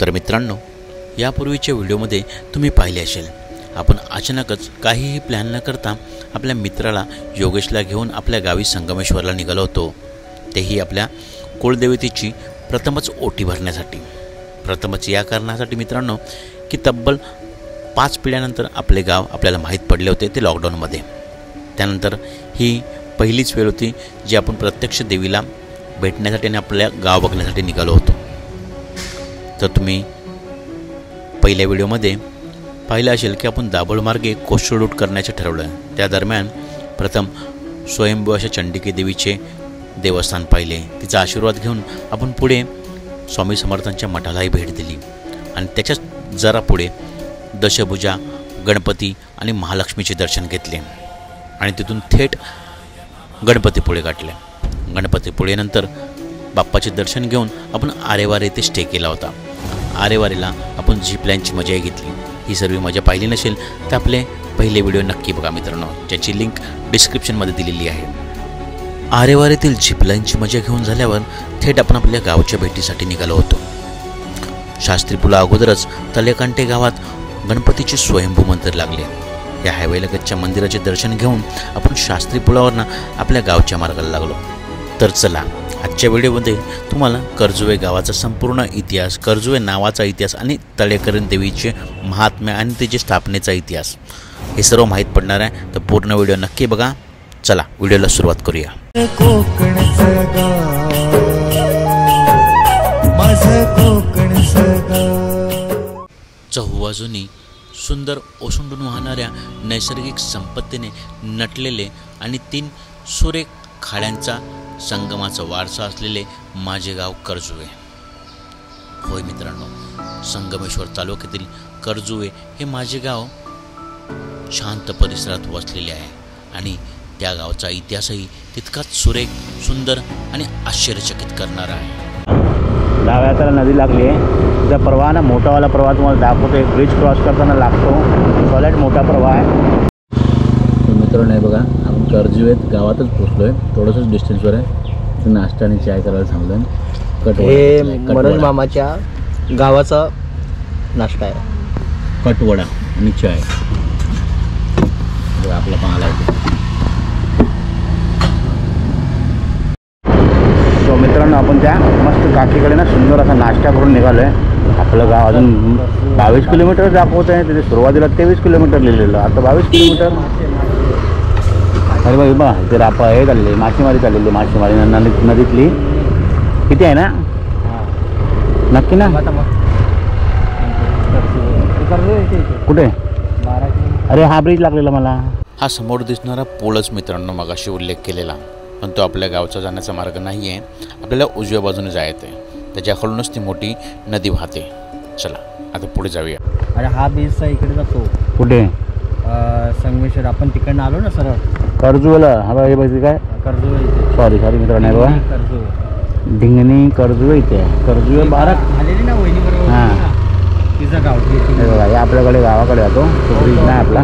तर मित्रांनो, यापूर्वीच्या व्हिडिओमध्ये तुम्ही पाहिले असेल, आपण अचानकच काहीही प्लॅन न करता आपल्या मित्राला योगेशला घेऊन आपल्या गावी संगमेश्वरला निघालो होतो, तेही आपल्या कुलदेवतेची प्रथमच ओटी भरण्यासाठी। प्रथमच या कारणासाठी मित्रांनो की तब्बल 5 पिढ्यानंतर आपले गाव आपल्याला माहीत पडले होते ते लॉकडाऊनमध्ये। त्यानंतर ही पहिलीच वेळ होती जी आपण प्रत्यक्ष देवीला भेटण्यासाठी आणि आपल्या गाव बघण्यासाठी निघालो होतो। तर तुम्ही पहिल्या व्हिडिओमध्ये पाहिलं असेल की आपण दाभोळमार्गे कोस्टल रूट करण्याचे ठरवलं। त्या दरम्यान प्रथम स्वयंभू अशा चंडिके देवीचे देवस्थान पाहिले, तिचा आशीर्वाद घेऊन आपण पुढे स्वामी समर्थांच्या मठालाही भेट दिली आणि त्याच्याच जरा पुढे दशभुजा गणपती आणि महालक्ष्मीचे दर्शन घेतले आणि तिथून थेट गणपतीपुळे गाठले। गणपतीपुळेनंतर बाप्पाचे दर्शन घेऊन आपण आरेवारे येथे स्टे केला होता। आरेवारीला आपण झिप लाईनची मजाही घेतली। ही सर्व मजा पाहिली नसेल तर आपले पहिले व्हिडिओ नक्की बघा मित्रांनो, ज्याची लिंक डिस्क्रिप्शनमध्ये दिलेली आहे। आरेवारीतील झिप लाईनची मजा घेऊन झाल्यावर थेट आपण आपल्या गावच्या भेटीसाठी निघालो होतो। शास्त्री पुला अगोदरच तलेकांटे गावात गणपतीचे स्वयंभू मंदिर लागले। या हायवेलगतच्या मंदिराचे दर्शन घेऊन आपण शास्त्री पुलावरनं आपल्या गावच्या मार्गाला लागलो। तर चला, आजच्या व्हिडिओमध्ये तुम्हाला कर्जुवे गावाचा संपूर्ण इतिहास, कर्जुवे नावाचा इतिहास आणि तळेकरण देवीचे महात्म्य आणि त्याच्या स्थापनेचा इतिहास हे सर्व माहीत पडणार आहे। तर पूर्ण व्हिडिओ नक्की बघा। चला व्हिडिओला सुरुवात करूया। चहुबाजूनी सुंदर ओसंडून वाहणाऱ्या नैसर्गिक संपत्तीने नटलेले आणि 3 सुरेख खाड्यांचा संगमाचा वारसा असलेले माझे गाव कर्जुवे। होय मित्रांनो, संगमेश्वर तालुक्यातील कर्जुवे हे माझे गाव शांत परिसरात वसलेले आहे आणि त्या गावचा इतिहासही तितकाच सुरेख, सुंदर आणि आश्चर्यचकित करणारा आहे। डाव्याला नदी लागली आहे, तिचा प्रवाह ना मोठावाला प्रवाह तुम्हाला दाखवतो। एक ब्रिज क्रॉस करताना लागतो, सॉलिड मोठा प्रवाह आहे। मित्रांनो हे बघा, आपण कर्जुवेत गावातच पोचलो आहे, थोडंसंच डिस्टन्सवर आहे। नाश्ता आणि चाय करायला थांबलो। हे मनोज मामाच्या गावाचा नाश्ता आहे, कटवडा आणि चाय आपला पाहायला येतो। सो मित्रांनो, आपण त्या मस्त काकीकडे ना सुंदर असा नाश्ता करून निघालो आहे। आपलं गाव अजून 22 किलोमीटर दाखवत आहे, तिथे सुरुवातीला 23 किलोमीटर लिहिलेलं, आता 22 किलोमीटर। अरे बाई बा, इथे रापा हे चालले, मासेमारी चाललेली, मासेमारी नदीतली किती आहे ना नक्की ना? कुठे? अरे हा ब्रिज लागलेला मला। हा समोर दिसणारा पूलच मित्रांनो मगाशी उल्लेख केलेला, पण तो आपल्या गावचा जाण्याचा मार्ग नाही आहे, आपल्याला उजव्या बाजूने जायचं आहे। त्याच्याकडूनच ती मोठी नदी वाहते। चला आता पुढे जाऊया। अरे हा ब्रिजचा इकडे जातो कुठे? संगमेश्वर, आपण तिकडनं आलो ना सरळ कर्जुवेला। हा बघा हे बघ काय कर्जुवे, सॉरी मित्रांनो, बघा कर्जुवे ढिंगणी कर्जुवे इथे कर्जुवे 12 आलेली ना वहिनी बरोबर। हां, तिचं गाव हे बघा, हे आपल्याकडे गावाकडे जातो, तो ब्रिज नाही आपला।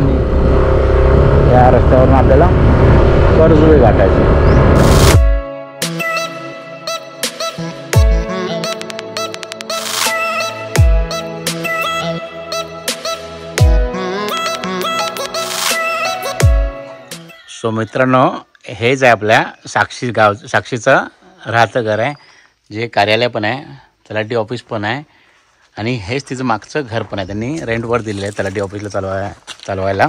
या रस्त्यावरून आपल्याला कर्जुवे गाठायचे। सो मित्रांनो, हेच आहे आपल्या साक्षी गाव, साक्षीचं राहतं घर आहे, जे कार्यालय पण आहे, तलाठी ऑफिस पण आहे आणि हेच तिचं मागचं घर पण आहे। त्यांनी रेंटवर दिलेलं आहे तलाठी ऑफिसला चालवायला।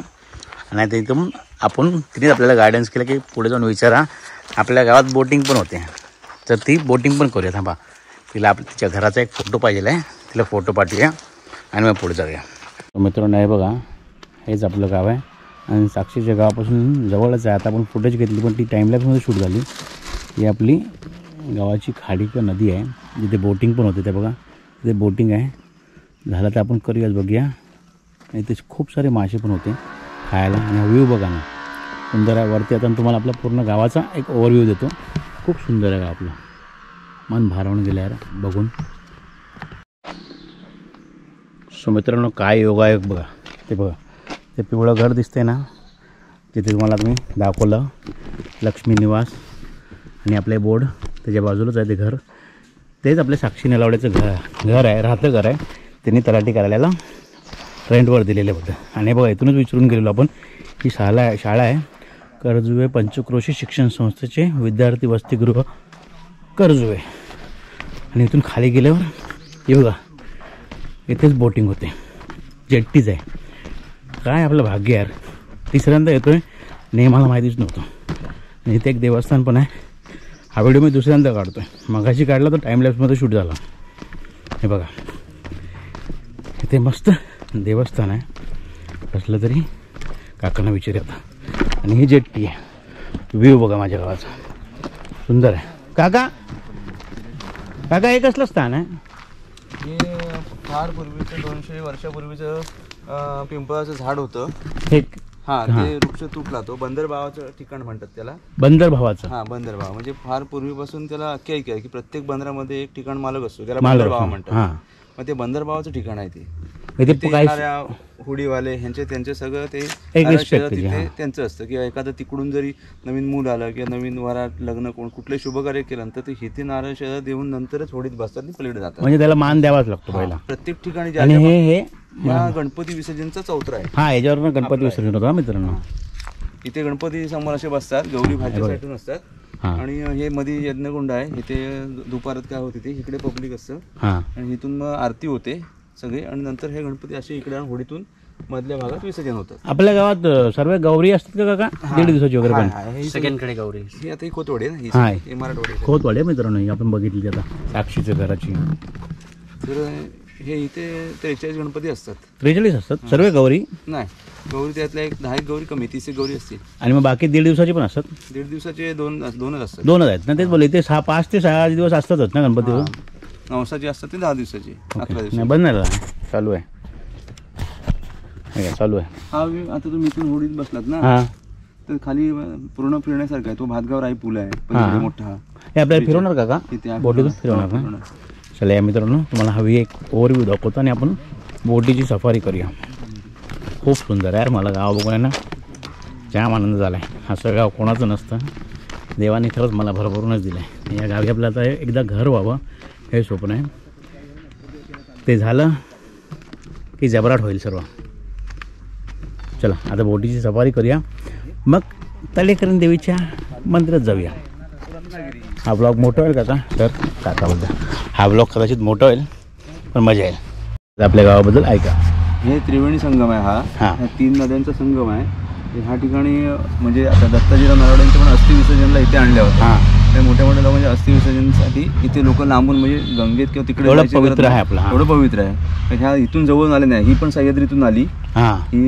आणि तिथून आपण तिने आपल्याला गायडन्स केलं की पुढे जाऊन विचारा, आपल्या गावात बोटिंग पण होते, तर ती बोटिंग पण करूया। थांबा, तिला तिच्या घराचा एक फोटो पाहिजे आहे, तिला फोटो पाठवूया आणि मग पुढे जाऊया। मित्रांनो हे बघा, हेच आपलं गाव आहे आणि साक्षीच्या गावापासून जवळच आहे। आता आपण फुटेज घेतली पण ती टाईमलॅप्समध्ये शूट झाली। ही आपली गावाची खाडी किंवा नदी आहे, जिथे बोटिंग पण होते। ते बघा, तिथे बोटिंग आहे, झालं तर आपण करूयाच, बघूया। आणि ते खूप सारे मासे पण होते खायला आणि व्ह्यू बघा ना, सुंदर आहे वरती। आता तुम्हाला आपल्या पूर्ण गावाचा एक ओव्हरव्ह्यू देतो। खूप सुंदर आहे गाव आपलं, मन भारावून गेलं यार बघून। सो मित्रांनो, काय योगायोग बघा, ते बघा, ते पिवळं घर दिसतंय ना, जिथे तुम्हाला मी दाखवलं लक्ष्मी निवास आणि आपले बोर्ड त्याच्या बाजूलाच आहे ते घर। तेच आपल्या साक्षी नलावड्याचं घर आहे, राहतं घर आहे. त्यांनी तलाठी कार्यालयाला रेंटवर दिलेलं होतं. आणि बघा इथूनच विचारून गेलेलो आपण, ही शाळा आहे कर्जुवे पंचक्रोशी शिक्षण संस्थेचे विद्यार्थी वसतिगृह कर्जुवे. आणि इथून खाली गेल्यावर हे बघा इथेच बोटिंग होते, जेट्टीज आहे. काय आपलं भाग्य यार, तिसऱ्यांदा येतो आहे आणि मला माहितीच नव्हतं. आणि इथे एक देवस्थान पण आहे. हा व्हिडिओ मी दुसऱ्यांदा काढतो आहे, मगाशी काढला तर टाईमलॅप्समध्ये शूट झाला. हे बघा इथे मस्त देवस्थान आहे, कसलं तरी काकांना विचारत. आणि ही जेट्टी आहे, व्ह्यू बघा माझ्या गावाचा सुंदर आहे. काका हे कसलं स्थान आहे? हे फार पूर्वीचं 200 वर्षापूर्वीचं पिंपळाचं झाड होतं. हे ते वृक्ष तुटला, तो बंदर भावाचं ठिकाण म्हणतात त्याला. बंदर भावाचं? बंदर भाव म्हणजे फार पूर्वीपासून त्याला आख्यायिका आहे की प्रत्येक बंदरामध्ये एक ठिकाण मालक असतो, त्याला बंदर भाव म्हणतात. मग ते बंदर भावाचं ठिकाण आहे ते. येणाऱ्या हुडीवाले त्यांचे सगळं ते तिथे त्यांचं असतं की एखादं तिकडून जरी नवीन मूल आलं किंवा नवीन वरात लग्न कुठले शुभकार्य केलं तर ते हिथे नारळ शहर देऊन नंतरच होडीत बसतात आणि पलीकडे जातात. म्हणजे त्याला मान द्यावाच लागतो पहिला प्रत्येक ठिकाणी. आणि हे गणपती विसर्जनचा चौथरा आहे. हा, याच्यावर गणपती विसर्जन होता मित्रांनो. इथे गणपती समोर असे बसतात, गौरी भाजीसाठी असतात. आणि हे मध्ये यज्ञकुंड आहे, इथे दुपारात काय होते ते इकडे पब्लिक असतं. आणि इथून मग आरती होते सगळे आणि नंतर हे गणपती असे इकडे होडीतून मधल्या भागात विसर्जन होतात. आपल्या गावात सर्व गौरी असतात का काका? 1.5 दिवसाची वगैरे पण? सेकंडकडे गौरी ही आता ही खोतवाडी आहे ना, ही मराठवाडी खोतवाडी आहे मित्रांनो. आपण बघितली आता साक्षीच्या घराची. तर हे इथे 43 गणपती असतात. 43 असतात सर्व गौरी? नाही, गौरी त्यातल्या 10 गौरी कमी, 30 गौरी असतील. आणि मग बाकी 1.5 दिवसाची पण असतात? 1.5 दिवसाचे दोनच असतात. 2 आहेत ना, तेच बोलले. ते 5 ते 6 दिवस असतातच ना गणपती? नवसाचे असतात ते 10 दिवसाचे, 11 दिवसाचे. नाही, बंद नाही, चालू आहे चालू आहे. हा आता तुम्ही इथून होडीत बसलात ना, तर खाली पूर्ण फिरण्यासारखं आहे. तो भातगाव राई पूल आहे मोठा. हे आपल्याला फिरवणार का बोटीतून फिरवणार ना? चला या मित्रांनो, तुम्हाला हवी एक ओव्हरव्ह्यू दाखवतो आणि आपण बोटीची सफारी करूया. खूप सुंदर आहे यार, मला गाव बघून आहे ना जाम आनंद झाला आहे. असं गाव कोणाचं नसतं, देवाने खरंच मला भरभरूनच दिलं आहे. या गावी आपलं आता एकदा घर व्हावं हे स्वप्न आहे. ते झालं की जबराट होईल सर्व. चला आता बोटीची सफारी करूया, मग तळेकरण देवीच्या मंदिरात जाऊया. हा ब्लॉग मोठा होईल काका? तर काकाबद्दल हा ब्लॉग कदाचित मोठा होईल पण मजा येईल. आपल्या गावाबद्दल ऐका. हे त्रिवेणी संगम आहे. हा 3 नद्यांचा संगम आहे. ह्या ठिकाणी म्हणजे आता दत्ताजीराव नलावडेंचं पण अस्थि विसर्जनला इथे आणल्या होत्या. ते मोठ्या मोठ्या लोक म्हणजे अस्थि विसर्जनसाठी इथे लोक लांबून म्हणजे गंगेत किंवा तिकडे पवित्र आहे आपला, एवढं पवित्र आहे. ह्या इथून जवळून आले नाही, ही पण सह्याद्रीतून आली. ही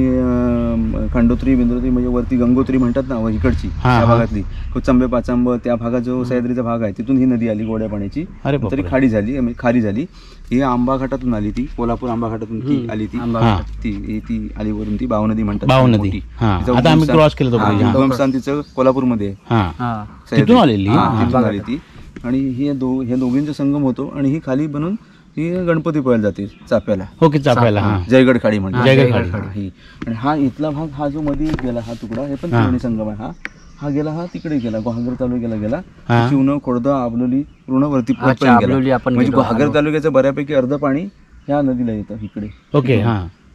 खंडोत्री बिंदोत्री म्हणजे वरती गंगोत्री म्हणतात ना इकडची, त्या भागातली चंबे पाचांब त्या भागात जो सह्याद्रीचा भाग आहे तिथून ही नदी आली गोड्या पाण्याची. तरी खाडी झाली, खारी झाली. ही आंबा घाटातून आली, ती कोल्हापूर आंबा घाटातून ती आली. ती आली वरून ती बाव नदी म्हणतात. बाव नदी आता आम्ही क्रॉस केलं होतं. उगमस्थान तिचं कोल्हापूरमध्ये तिथून आलेली ती. आणि हे दोघींचा संगम होतो. आणि ही खाली बनून ही गणपती पळायला जाते चाप्याला. ओके, चाप्याला जयगड खाडी म्हणतात. जयगड खाडी. आणि हा इथला भाग, हा जो मध्ये गेला हा तुकडा, हे पण त्रिवेणी संगम आहे. हा गेला, हा तिकडे गेला गुहागर तालुक्याला गेला. शिवणं, खोडदा, आबलोली पूर्ण वरती गेला. म्हणजे गुहागर तालुक्याचं बऱ्यापैकी अर्ध पाणी ह्या नदीला येतं इकडे. ओके,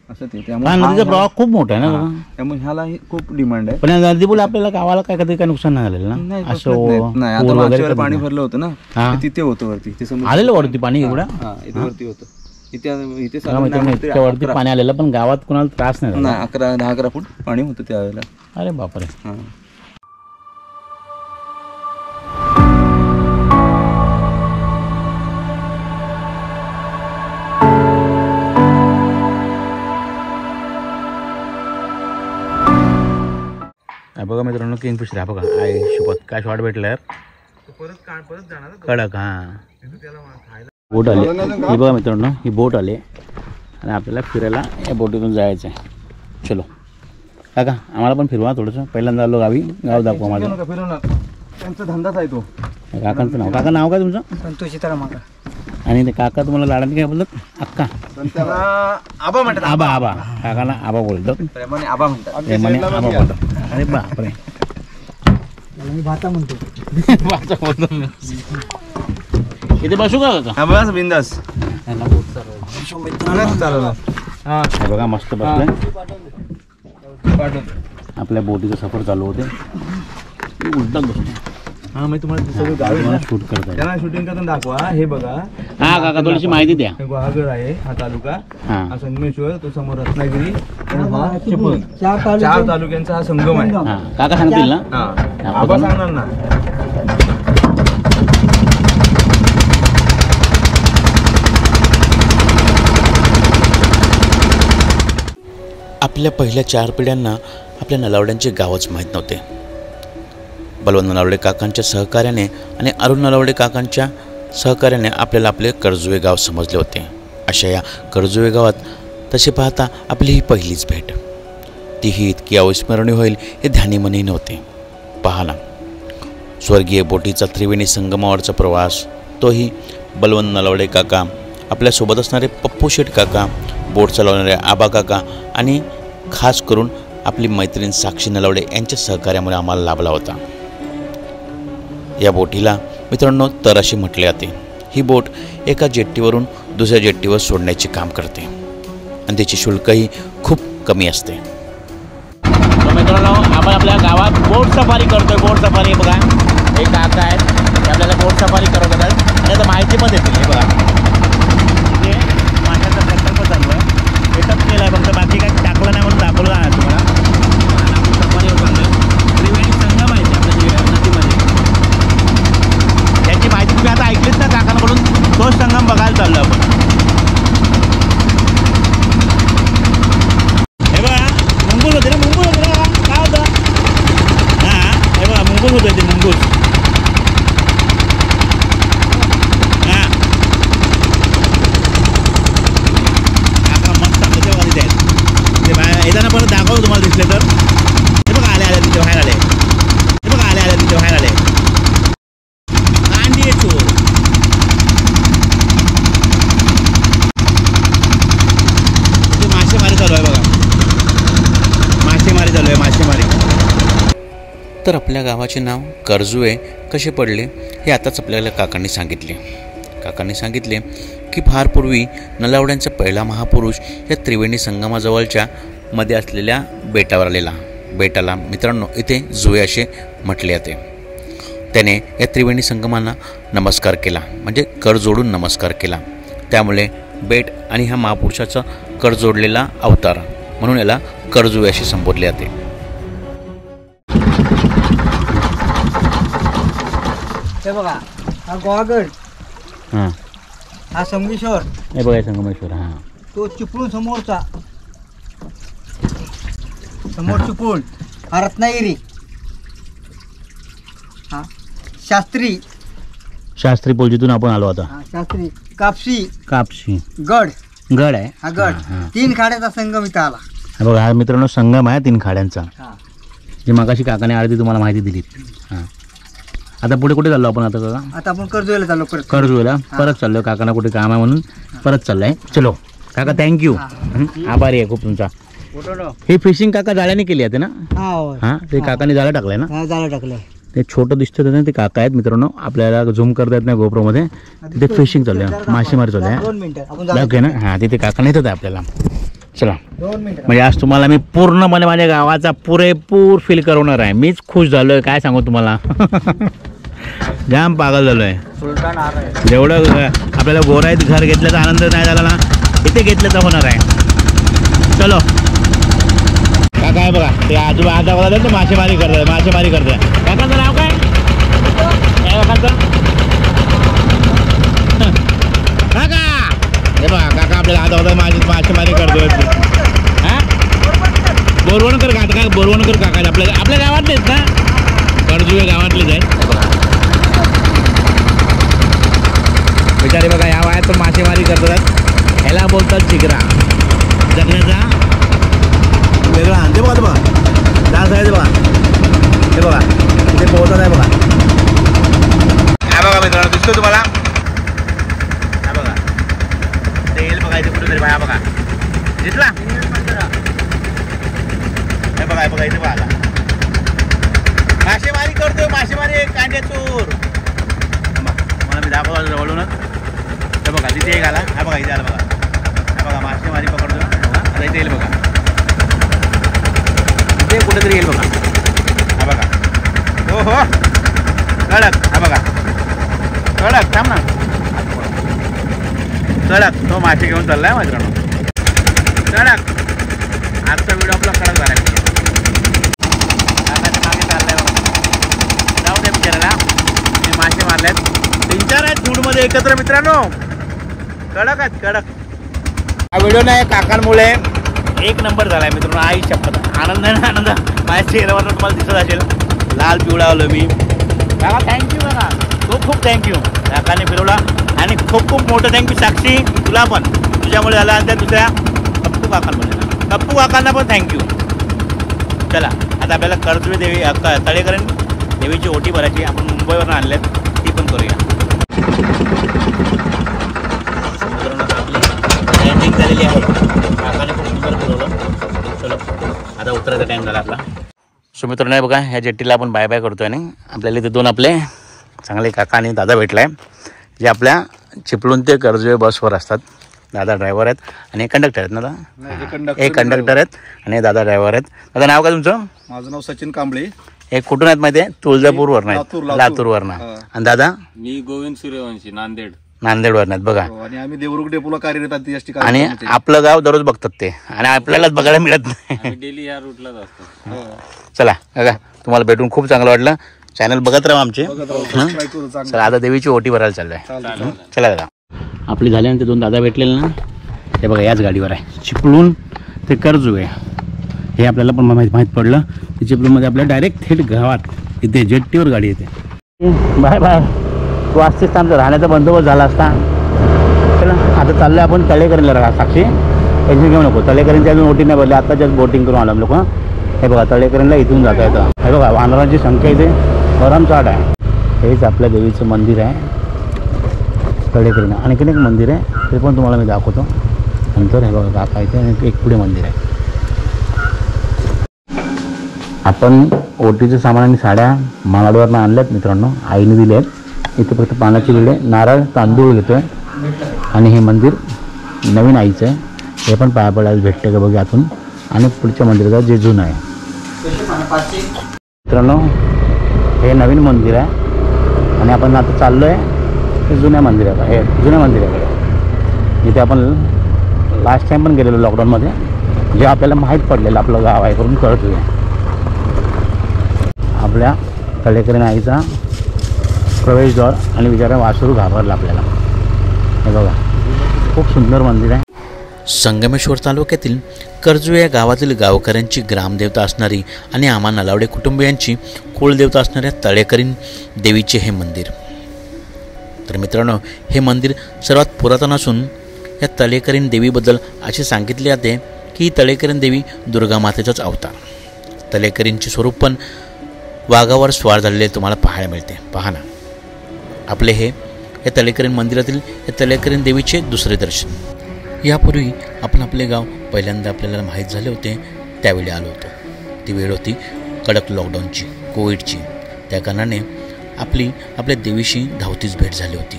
असं ते. त्यामुळे नदीचा प्रवाह खूप मोठा आहे ना, त्यामुळे ह्याला खूप डिमांड आहे. पण नदीमुळे आपल्याला गावाला काय कधी काय नुकसान नाही झालेलं ना? असं नाही, आता मागच्या पाणी भरलं होतं ना, तिथे होतं वरती, आलेलं वरती पाणी एवढं इथे वरती होतं. इथे वरती पाणी आलेलं, पण गावात कोणाला त्रास नाही झाला. 10-11 फूट पाणी होतं त्यावेळेला. अरे बापरे. बघा मित्रांनो, किंगफिशर आहे बघा. आई शपथ काय शॉट भेटला यार, कडक. बोट आले ही बघा मित्रांनो, ही बोट आले आणि आपल्याला फिरायला या बोटीतून जायचं आहे. चलो काका, आम्हाला पण फिरवा थोडंसं. पहिल्यांदा आलो गावी, गाव दाखवा माझं. त्यांचा धंदाच आहे तो. काकांचं नाव, काका नाव काय तुमचं? संतोष सीताराम. आणि ते काका तुम्हाला लाडाने काय बोलतात? अक्का आबा म्हणतात. आबा काकाला आबा बोलतात, प्रेमाने आबा म्हणतात. प्रेमाने आबा बोलतात. अरे बापरे, मी भाता म्हणतो. इथे बसू का काका? हा बस बिंदास यांना बोट चालवलं. हा हे बघा मस्त बसलं. आपल्या बोटीचा सफर चालू होते. उलटा बसतो. हा मी तुम्हाला सगळं गावी शूट करताय. त्यांना शूटिंग करताना दाखवा. हे बघा हा काका थोडीशी माहिती द्या. हे गुहागर आहे हा तालुका. हा हा संगमेश्वर, तो समोर रत्नागिरी आणि हा चिपळूण. 4 तालुक्यांचा हा संगम आहे. हा काका सांगतील ना. हा आबा सांगणार ना. आपल्या पहिल्या 4 पिढ्यांना आपल्या नलावड्यांचे गावच माहीत नव्हते. बलवंत नलावडे काकांच्या सहकार्याने आणि अरुण नलावडे काकांच्या सहकार्याने आपल्याला आपले कर्जुवे गाव समजले होते. अशा या कर्जुवे गावात तसे पाहता आपली ही पहिलीच भेट. तीही इतकी अविस्मरणीय होईल हे ध्यानीमनी नव्हते. पहा ना, स्वर्गीय बोटीचा त्रिवेणी संगमावरचा प्रवास, तोही बलवंत नलावडे काका, आपल्यासोबत असणारे पप्पू शेठ काका, बोट चालवणारे आबा काका आणि खास करून आपली मैत्रीण साक्षी नलावडे यांच्या सहकार्यामुळे आम्हाला लाभला होता. या बोटीला मित्रांनो तर अशी म्हटले जाते. ही बोट एका जेट्टीवरून दुसऱ्या जेट्टीवर सोडण्याचे काम करते आणि त्याची शुल्कही खूप कमी असते. मित्रांनो आपण आपल्या गावात बोट सफारी करतोय. बोट सफारी बघा, हे काका आहेत ते आपल्याला बोट सफारी करत होतात आणि आता माहिती पण देतील. हे बघा तिथे माशाचा प्रकल्प चालू आहे. एकच केलं आहे फक्त, बाकी काही टाकलं नाही म्हणून दाखवलं आहे तुम्हाला. सफारी होत त्रिवेणी संगम आहे ते आपल्या नदीमध्ये. याची माहिती तुम्ही आता ऐकलीच ना काकांकडून. तोच संगम बघायला चाललो आपण. हे बघा मुंगूस होते ना, मुंगूस होते ना. काय होतं? हां हे बघा मुंगूस होतं ते मुंगूस. हां काका मस्त आपल्या तेव्हा तिथे आहेत. ते बाहेर येताना परत दाखवतो तुम्हाला दिसले तर. हे बघा आले तिथे बाहेर आले. हे बघा आले तिथे बाहेर आले. कांडी चोर. मासेमारी चालू आहे बघा. मासेमारी चालू आहे, मासेमारी. तर आपल्या गावाचे नाव कर्जुवे कसे पडले हे आताच आपल्याला काकांनी सांगितले. काकांनी सांगितले की फार पूर्वी नलावड्यांचा पहिला महापुरुष या त्रिवेणी संगमाजवळच्या मध्ये असलेल्या बेटावर आलेला. बेटाला मित्रांनो इथे जुवे असे म्हटले जाते. त्याने या त्रिवेणी संगमांना नमस्कार केला, म्हणजे कर जोडून नमस्कार केला. त्यामुळे बेट आणि ह्या महापुरुषाचा कर जोडलेला अवतार म्हणून याला कर्जुवे असे संबोधले जाते. हे बघा हा गुहागड, हां हा संगमेश्वर, हे बघा संगमेश्वर. हां तो चिपळूण समोरचा, समोर चिपळूण. हा रत्नागिरी, हा शास्त्री, शास्त्री पोल जिथून आपण आलो आता. हा शास्त्री. कापसी, कापशी गड, गड आहे. हा गड. 3 खाड्याचा संगम इथं आला. हा बघा हा मित्रांनो संगम आहे 3 खाड्यांचा. हा जी मागाशी काकाने अर्धी तुम्हाला माहिती दिली. हां आता पुढे कुठे चाललो आपण आता काका? आता आपण कर्जोला चाललो परत. कर्जुवेला परत चाललो. काकांना कुठे काम आहे म्हणून परत चाललंय. चलो काका थँक्यू. आभारी आहे खूप तुमचा. ही फिशिंग काका जाळ्याने केली आहे ना? हां ते काकाने जाळं टाकलंय ना? जाळं टाकलंय. ते छोटं दिसतं ना, ते काका आहेत मित्रांनो. आपल्याला झूम करता येत नाही गोप्रोमध्ये. तिथे फिशिंग चालू आहे, मासेमारी चालू आहे. 2 मिनिटं आपण ओके ना? हां तिथे काका येतात आपल्याला. चला 2 मिनिटं. म्हणजे आज तुम्हाला मी पूर्णपणे माझ्या गावाचा पुरेपूर फील करवणार आहे. मीच खुश झालो आहे, काय सांगू तुम्हाला. जाम पागल झालो आहे. सुलतान आ रहा है. जेवढं आपल्याला गोराईत घर घेतल्याचा आनंद नाही झाला ना, इथे घेतल्याचा होणार आहे. चलो काका आहे बघा ते आजोबा आता बघा ते मासेमारी करतात. मासेमारी करतात. काकांचं नाव काय? काकांचं काका हे बघा काका आपल्याला आता बघा मासेमारी करतोय. हां बोरवणकर काका, काय बोरवणकर काका आपल्या गावातलेच ना? कर्जुवे गावातलेच आहेत. बिचारे बघा या वयात पण मासेमारी करतात. ह्याला बोलतात चिगरा. जगण्याचा वेगळा. ते बघा, ते बघा डान्स आहे. ते बघा, ते बघा तिथे पोहतात आहे बघा. हा बघा मित्रांनो दिसतो तुम्हाला. हा बघा तेल बघायचं कुठेतरी बाया बघा दिसला. हे बघा, हे बघा इथे बघा मासेमारी करतोय. मासेमारी कांड्या चोर. मला मी दाखवतो जवळूनच. हे बघा तिथे एक आला, हा बघा इथे आला बघा, हा बघा मासेमारी पकडतो. आता इथे येईल बघा, इथे कुठेतरी येईल बघा, हा बघा. हो हो कडक, हा बघा कडक. थांब ना, कडक तो मासे घेऊन चाललाय मित्रांनो. कडक आजचा व्हिडिओ आपला कडक झाला. मागे चाललाय बघा, जाऊ दे बिचाराला. मी मासे मारलेत, 3-4 आहेत फूडमध्ये एकत्र मित्रांनो. कडक आहेत कडक. हा व्हिडिओ नाही काकांमुळे एक नंबर झालाय मित्रांनो. आई शपथ, आनंद आहे ना आनंद. माझ्या चेहऱ्यावर तुम्हाला दिसत असेल, लाल पिवळा आलो मी. काका थँक्यू काका, खूप खूप थँक्यू. काकाने फिरवला. आणि खूप खूप मोठं थँक्यू साक्षी तुला पण, तुझ्यामुळे झाला. आणि त्या दुसऱ्या कप्पू काकांमध्ये, कप्पू काकांना पण थँक्यू. चला आता आपल्याला कर्जवे देवी तळेकरण देवीची ओटी भरायची. आपण मुंबईवरून आणल्यात, ती पण करूया. लँडिंग झालेली आहे. काकाने खूप सुंदर फिरवलं. चलो आता उतरायचा टाईम झाला आपला. सुमित्रांनो बघा, ह्या जेट्टीला आपण बाय बाय करतोय. आणि आपल्याला इथे 2 आपले चांगले काका आणि दादा भेटलाय, जे आपल्या चिपळूण ते कर्जवे बसवर असतात. दादा ड्रायव्हर आहेत आणि कंडक्टर आहेत ना दादा. एक कंडक्टर आहेत आणि दादा ड्रायव्हर आहेत. दादा नाव काय तुमचं? माझं नाव सचिन कांबळे. हे कुठून आहेत माहिती आहे? तुळजापूरवरनं आहेत, लातूरवरनं. आणि दादा? मी गोविंद सूर्यवंशी, नांदेडवरनं आहेत बघा. आणि आम्ही देवरुख डेपोला कार्यरत आहोत. आणि आपलं गाव दररोज बघतात ते, आणि आपल्यालाच बघायला मिळत नाही. डेली या रूटलाच असतो. चला बघा, तुम्हाला भेटून खूप चांगलं वाटलं. चॅनल बघत राहा आमचे. चला आता देवीची ओटी भरायला चाललोय. चला दादा, आपली झाल्यानंतर 2 दादा भेटलेले ना, ते बघा याच गाडीवर आहे. चिपळूण ते कर्जवे हे आपल्याला पण माहीत पडलं. ते चिपळूणमध्ये आपल्या डायरेक्ट थेट गावात इथे जेट्टीवर गाडी येते. Bye bye. तू असतेच आमचा राहण्याचा बंदोबस्त झाला असता. चला आता चाललो आहे आपण तळेकरीला. राहा साक्षी, टेन्शन घेऊ नको. तळेकरींची अजून ओटी नाही भरली, आता जस्ट बोटिंग करून आलो लोक. हे बघा तळेकरीला इथून जाता येतं. हे बघा वानरांची संख्या इथे भरमसाठ आहे. हेच आपल्या देवीचं मंदिर आहे तळेकरीनं. आणखीन एक मंदिर आहे, ते पण तुम्हाला मी दाखवतो नंतर. हे बघा काका इथे, आणि एक पुढे मंदिर आहे. आपण ओटीचं सामान आणि साड्या मालाडवरनं आणल्यात मित्रांनो, आईने दिले आहेत. इथे फक्त पानाची विडे, नारळ, तांदूळ घेतोय. आणि हे मंदिर नवीन आईचं आहे, हे पण पाया पडायला भेटते का बघा आतून. आणि पुढच्या मंदिराचा जे जुनं आहे मित्रांनो, हे नवीन मंदिर आहे. आणि आपण आता चाललो आहे ते जुन्या मंदिराकडे. हे जुन्या मंदिराकडे जिथे आपण लास्ट टाईम पण गेलेलो लॉकडाऊनमध्ये, जे आपल्याला माहीत पडलेलं आपलं गाव आहे करून कळतोय. आपल्या तळेकरी आईचा प्रवेशद्वार आणि विचारा वासरू घाबरला आपल्याला. हे बघा खूप सुंदर मंदिर आहे. संगमेश्वर तालुक्यातील कर्जवे या गावातील गावकऱ्यांची ग्रामदेवता असणारी आणि आम्हा नलावडे कुटुंबियांची कुलदेवता असणाऱ्या तळेकरीण देवीचे हे मंदिर. तर मित्रांनो, हे मंदिर सर्वात पुरातन असून या तळेकरीण देवीबद्दल असे सांगितले जाते की तळेकरीण देवी दुर्गा मातेचाच अवतार. तळेकरींचे स्वरूप पण वाघावर स्वार झालेले तुम्हाला पाहायला मिळते. पहा ना, आपले हे या तळेकरीण मंदिरातील या तळेकरीण देवीचे दुसरे दर्शन. यापूर्वी आपण आपले गाव पहिल्यांदा आपल्याला माहीत झाले होते त्यावेळी आलो होतो. ती वेळ होती कडक लॉकडाऊनची, कोविडची. त्या कारणाने आपल्या देवीशी धावतीच भेट झाली होती.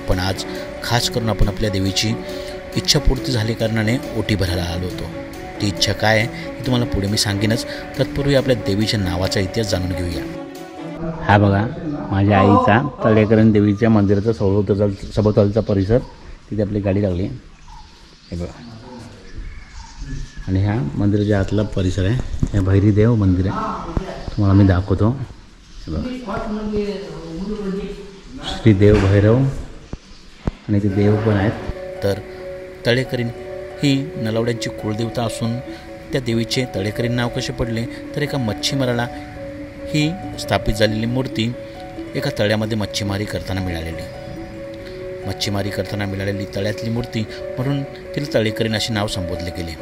पण आज खास करून आपण आपल्या देवीची इच्छापूर्ती झाली कारणाने ओटी भरायला आलो होतो. ती इच्छा काय आहे हे तुम्हाला पुढे मी सांगेनच. तत्पूर्वी आपल्या देवीच्या नावाचा इतिहास जाणून घेऊया. हा बघा माझ्या आईचा तळेकरीण देवीच्या मंदिराचा सभोवतालचा परिसर. तिथे आपली गाडी लागली. हे बघा, आणि ह्या मंदिराच्या आतला परिसर आहे. हे भैरीदेव मंदिर आहे, तुम्हाला मी दाखवतो. हे बघा, श्री देव भैरव आणि ते देव पण आहेत. तर तळेकरीण ही नलावड्यांची कुलदेवता असून त्या देवीचे तळेकरीण नाव कसे पडले तर एका मच्छीमाराला ही स्थापित झालेली मूर्ती एका तळ्यामध्ये मच्छीमारी करताना मिळालेली तळ्यातली मूर्ती म्हणून तिला तळेकरीण असे नाव संबोधले गेले.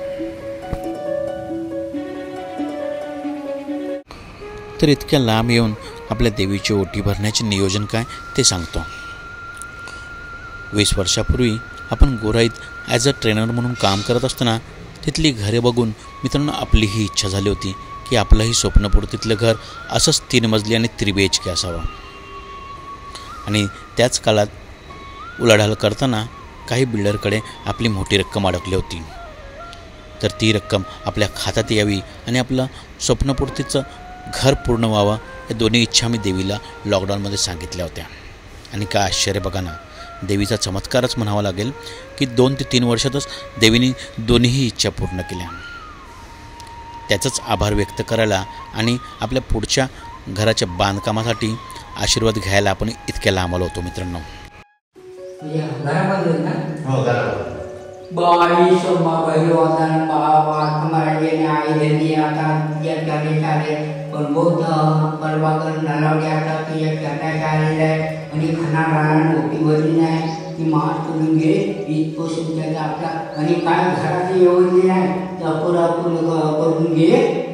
तर इतक्या लांब येऊन आपल्या देवीची ओटी भरण्याचे नियोजन काय ते सांगतो. 20 वर्षापूर्वी आपण गोराईत ॲज अ ट्रेनर म्हणून काम करत असताना तिथली घरे बघून मित्रांनो आपली ही इच्छा झाली होती की आपलंही स्वप्नपूर्तीतलं घर असंच 3 मजली आणि 3 BHK असावं. आणि त्याच काळात उलाढाल करताना काही बिल्डरकडे आपली मोठी रक्कम अडकली होती. तर ती रक्कम आपल्या खात्यात यावी आणि आपलं स्वप्नपूर्तीचं घर पूर्ण व्हावं या दोन्ही इच्छा मी देवीला लॉकडाऊनमध्ये सांगितल्या होत्या. आणि काय आश्चर्य बघा ना, देवीचा चमत्कारच म्हणावा लागेल की 2 ते 3 वर्षातच देवीने दोन्हीही इच्छा पूर्ण केल्या. त्याचंच आभार व्यक्त करायला आणि आपल्या पुढच्या घराच्या बांधकामासाठी आशीर्वाद घ्यायला आपण इतक्या लांब आलो होतो मित्रांनो. बाई सोमा भैरवंदन बाबा तुम्हारे आई धनी आता ये करने चाले पण बहुत परवाकर नलावडी आता की ये करण्यात आलेलं आहे आणि खाना राहणार मोठी वरी नाही की मास करून घे इथपासून त्याचा आपला आणि काय घरात येऊन नाही तर पुरापूर करून घे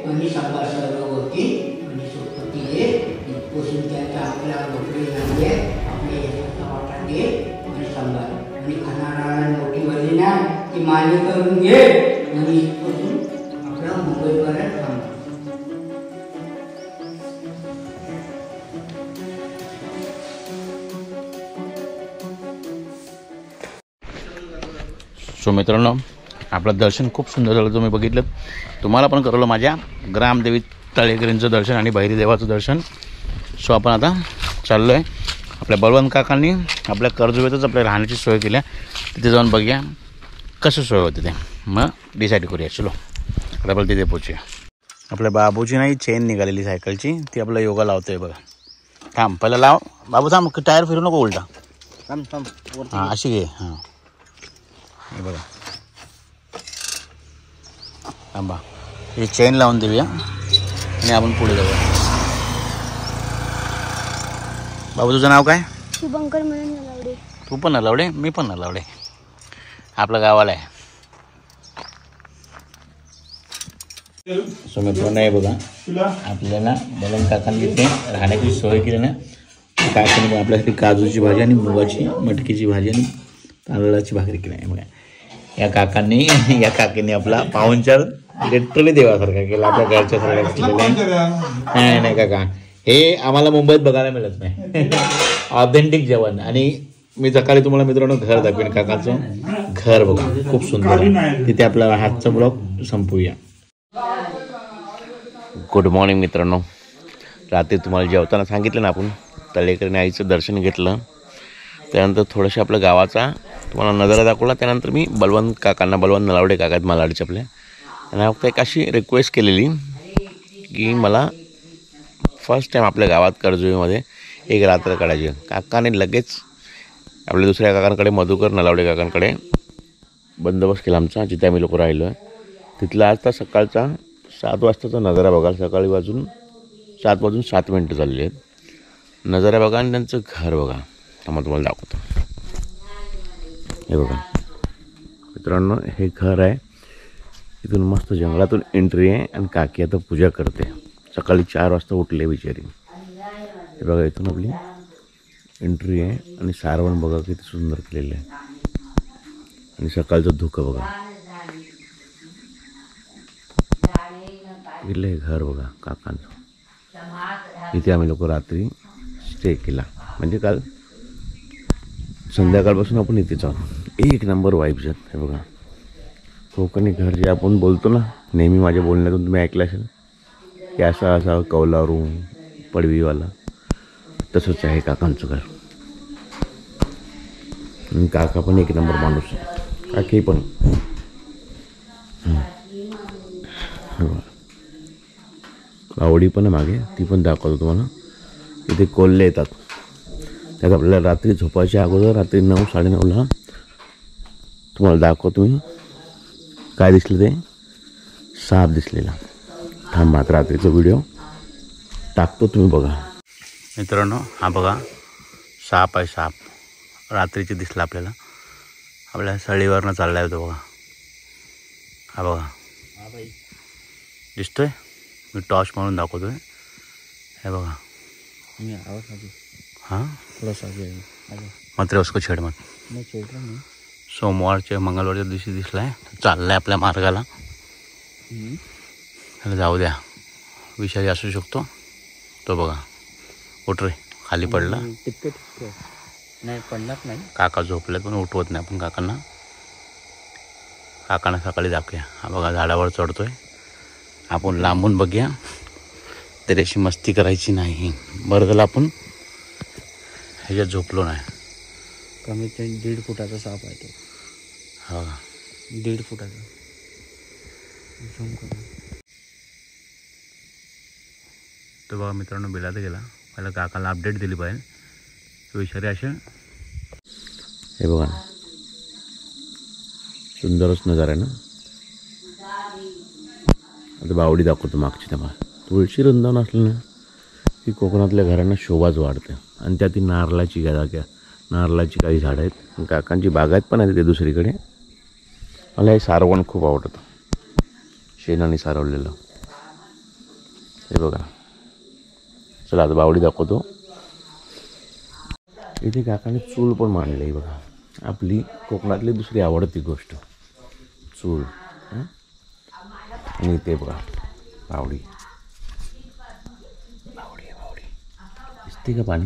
आणि सभा सर्व होती आणि सोपती घे इथपासून त्याचा आपला नोकरी झाली आहे आपल्या यशाचा वाटा घे आणि सांभाळ आणि खाणारा मोठी वरली नाही ती मान्य करून घे आणि इथपासून आपला मुंबईपर्यंत थांबा. सो मित्रांनो, आपलं दर्शन खूप सुंदर झालं. तुम्ही बघितलं, तुम्हाला पण करवलं माझ्या ग्रामदेवी तळेकरींचं दर्शन आणि बहिरी देवाचं दर्शन. सो आपण आता चाललो आहे. आपल्या बळवंत काकांनी आपल्या कर्जवेतच आपल्या राहण्याची सोय केल्या. तिथे जाऊन बघूया कसं सोय होते ते, मग डिसाईड करूया. चलो आता आपल्याला तिथे पोचूया. आपल्या बाबूची नाही चेन निघालेली सायकलची, ती आपला योगा लावतोय बघा. थांब पहिला लाव बाबू, थांब टायर फिरू नको उलटा. हां अशी घे. हां हे बघा, थांबा ही चेन लावून देऊया आणि आपण पुढे जाऊया. बाबू तुझं नाव काय? शुभंकर म्हणून नलावडे. तू पण नलावडे? मी पण नलावडे. आपल्या गावाला आहे. सो मित्रांनो आहे बघा, आपल्याला बळवंत काकांनी इथे राहण्याची सोय केली ना. काकांनी आपल्यासाठी काजूची भाजी आणि मुगाची मटकीची भाजी आणि तांदळाची भाकरी केली आहे बघा. या काकांनी आपला पाहुणचार लिटरली देवासारखा केला, आपल्या घरच्या सारखा केलेला आहे. नाही काका, हे आम्हाला मुंबईत बघायला मिळत नाही. ऑथेंटिक जेवण. आणि मी सकाळी तुम्हाला मित्रांनो घर दाखवेन. काकाचं घर बघा खूप सुंदर आहे. तिथे आपला हातचा ब्लॉग संपूया. गुड मॉर्निंग मित्रांनो. रात्री तुम्हाला जेवताना सांगितलं ना आपण तळेकरीने आईचं दर्शन घेतलं. त्यानंतर थोडंसं आपल्या गावाचा तुम्हाला नजारा दाखवला. त्यानंतर मी बळवंत नलावडे काका आहेत मालाडचे आपल्या, आणि फक्त एक अशी रिक्वेस्ट केलेली की मला फर्स्ट टाईम आपल्या गावात कर्जवीमध्ये एक रात्र काढायची. काकाने लगेच आपल्या दुसऱ्या काकांकडे मधुकर नलावडे काकांकडे बंदोबस्त केला आमचा, जिथे आम्ही लोक राहिलो आहे. तिथला आज तर सकाळचा 7 वाजताचा नजारा बघा. सकाळी 7:07 झालेले आहेत. नजारा बघा आणि त्यांचं घर बघा. मग तुम्हाला दाखवतो. हे बघा मित्रांनो, हे घर आहे. इथून मस्त जंगलातून एंट्री आहे आणि काकी आता पूजा करते. सकाळी 4 वाजता उठले बिचारी. हे बघा इथून आपली एंट्री आहे आणि सारवण बघा किती सुंदर केलेलं आहे. आणि सकाळचं धुकं बघा. इथलं हे घर बघा काकांचं. इथे आम्ही लोक रात्री स्टे केला. म्हणजे काल संध्याकाळपासून आपण इथेच आहोत. एक नंबर वाईब्स आहेत. हे बघा कोकणी घर जे आपण बोलतो ना नेहमी, माझ्या बोलण्यातून तुम्ही ऐकलं असेल की असा कौलारू पडवीवाला, तसंच आहे काकांचं घर. आणि काका पण एक नंबर माणूस आहे. काकी पण आवडी पण मागे, ती पण दाखवतो तुम्हाला. इथे कोल्हे येतात. त्यात आपल्याला रात्री झोपायच्या अगोदर रात्री 9-9:30 तुम्हाला दाखवतो मी काय दिसलं. ते साप दिसलेला. थांबा रात्रीचा व्हिडिओ टाकतो, तुम्ही बघा. मित्रांनो हा बघा साप आहे. साप रात्रीचे दिसला आपल्याला. आपल्या सळीवरनं चालला आहे तो बघा. हा बघा दिसतोय. मी टॉर्च मारून दाखवतो आहे. हे बघा. हाँ मात्र उसको छेड मत. सोमवारच्या मंगळवारच्या दिवशी दिसला आहे. चालला आहे आपल्या मार्गाला. त्याला जाऊ द्या, विषारी असू शकतो तो. बघा उठ रे खाली पडला. टिपके नाही पडलाच नाही. काका झोपले पण उठवत नाही आपण काकांना. काकांना सकाळी दाखवूया. हा बघा झाडावर चढतोय. आपण लांबून बघूया. तरी अशी मस्ती करायची नाही. बरं झालं आपण ह्याच्यात झोपलो नाही. कमीत कमी 1.5 फुटाचा साप आहे तो. हा 1.5 फुटाचा. तो बघा मित्रांनो बिलात गेला. पहिला काकाला अपडेट दिली पाहिजे. विषारी असे हे बघा सुंदरच नजारा आहे ना. आता बावडी दाखवतो मागची. तेव्हा तुळशी वृंदावन असलं ना की कोकणातल्या घरांना शोभाच वाढते. आणि त्यात ती नारळाची नारळाची काही झाडं आहेत. काकांची बागायत पण आहे ते दुसरीकडे. मला हे सारवण खूप आवडतं. शेणाने सारवलेलं हे बघा. चला आता बावडी दाखवतो. इथे काकाने चूल पण मांडली आहे बघा. आपली कोकणातली दुसरी आवडती गोष्ट चूल. आणि इथे बघा बावडी दिसते का पाणी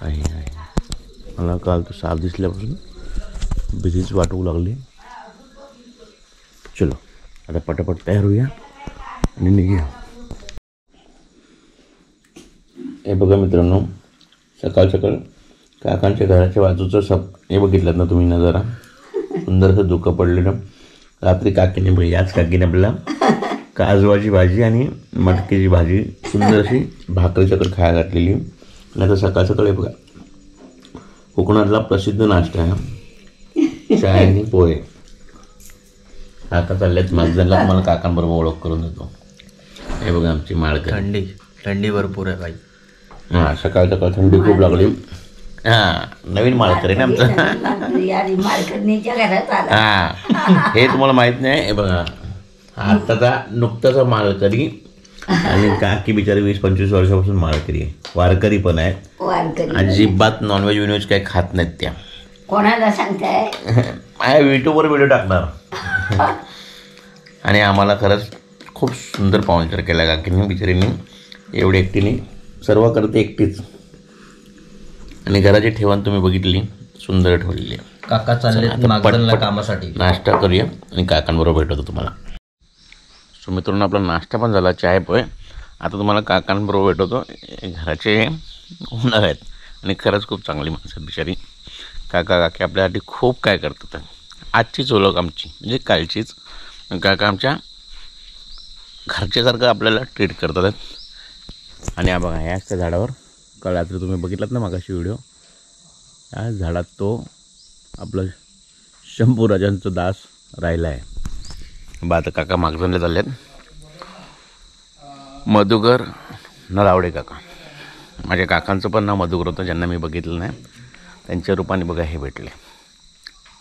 आहे. मला काल तो साप दिसल्यापासून भीतीच वाटू लागली. चलो आता पटापट तयार होऊया आणि निघूया. हे बघा मित्रांनो सकाळ सकाळ काकांच्या घराच्या बाजूचं हे बघितलं ना तुम्ही नजारा. सुंदरसं धुकं पडलेलं. रात्री काकीने याच काकीने आपल्याला काजवाची भाजी आणि मटकीची भाजी सुंदर अशी भाकरीच्याकडे खायला घातलेली. आणि आता सकाळ सकाळी बघा कोकणातला प्रसिद्ध नाश्ता आहे चाय आणि पोहे. काका चालल्यात मागजनला. तुम्हाला काकांबरोबर ओळख करून देतो. हे बघा आमची माळकरी. थंडी भरपूर आहे बाई. हां सकाळ सकाळ थंडी खूप लागली. हां नवीन माळकरी ना आमचं. हां हे तुम्हाला माहीत नाही. हे बघा आत्ताचा नुकताचा माळकरी. आणि काकी बिचारी 20-25 वर्षापासून माळकरी आहे. वारकरी पण आहे. अजिबात नॉनव्हेज विनव्हेज काही खात नाहीत त्या. कोणाला सांगताय? युट्यूबवर व्हिडिओ टाकणार. आणि आम्हाला खरंच खूप सुंदर पाहुणचार केला काकींनी बिचारींनी. एवढी एकटीने सर्व करते एकटीच. आणि घराची ठेवण तुम्ही बघितली सुंदर ठेवलेली आहे. काका चालले मागजनला कामासाठी. नाश्ता करूया आणि काकांबरोबर भेटतो तुम्हाला. सो मित्रांनो आपला नाश्ता पण झाला. चाय पोहे. आता तुम्हाला काकांबरोबर भेटवतो. घराचे ओनर आहेत आणि खरंच खूप चांगली माणसं आहेत बिचारी. काका काकी आपल्यासाठी खूप काय करतात. आजचीच ओळख आमची म्हणजे कालचीच. काका आमच्या घरच्यासारखं आपल्याला ट्रीट करतात. आणि हा बघा ह्याच त्या झाडावर काल रात्री तुम्ही बघितलात ना मागाशी व्हिडिओ. या झाडात तो आपलं शंभूराजांचं दास राहिला आहे. आता काका मागजनला चालले आहेत. मधुकर नलावडे काका. माझ्या काकांचं पण नाव मधुकर होतं ज्यांना मी बघितलं नाही. त्यांच्या रूपाने बघा हे भेटले.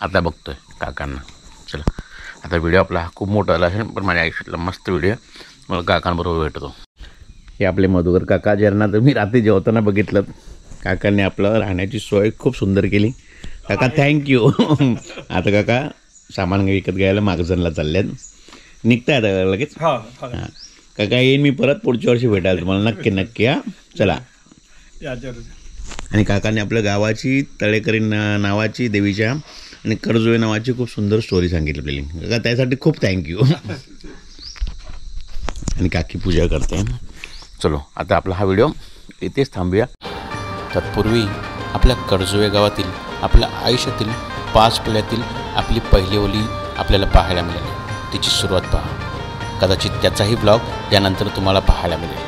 आता बघतोय काकांना. चला आता व्हिडिओ आपला खूप मोठा आला असेल पण माझ्या आयुष्यातला मस्त व्हिडिओ मला काकांबरोबर भेटतो. हे आपले मधुकर काका ज्यांना तुम्ही रात्री जेवताना बघितलं. काकांनी आपलं राहण्याची सोय खूप सुंदर केली. काका थँक्यू. आता काका सामान विकत घ्यायला मागजनला चालल्यात. निघताय आता लगेच. हां काका येईन मी परत पुढच्या वर्षी भेटायला तुम्हाला. नक्की नक्की. हां चला. आणि काकाने आपल्या गावाची तळेकरी नावाची देवीच्या आणि कर्जुवे नावाची खूप सुंदर स्टोरी सांगितलेली. काका त्यासाठी खूप थँक्यू. आणि काकी पूजा करते. चलो आता आपला हा व्हिडिओ इथेच थांबूया. तत्पूर्वी आपल्या कर्जुवे गावातील आपल्या आयुष्यातील 5 पिढ्यातील आपली पहिली ओली आपल्याला पाहायला मिळाली. तिची सुरुवात पहा. कदाचित त्याचाही ब्लॉग यानंतर तुम्हाला पाहायला मिळेल.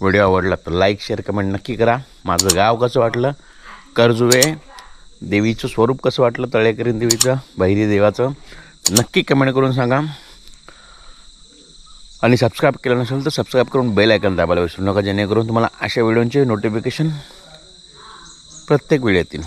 व्हिडिओ आवडला तर लाईक शेअर कमेंट नक्की करा. माझं गाव कसं वाटलं, कर्जुवे देवीचं स्वरूप कसं वाटलं, तळेकरी देवीचं, बहिरी देवाचं नक्की कमेंट करून सांगा. आणि सबस्क्राईब केलं नसेल तर सबस्क्राईब करून बेल आयकॉन दाबायला विसरू नका, जेणेकरून तुम्हाला अशा व्हिडिओचे नोटिफिकेशन प्रत्येक वेळी येतील.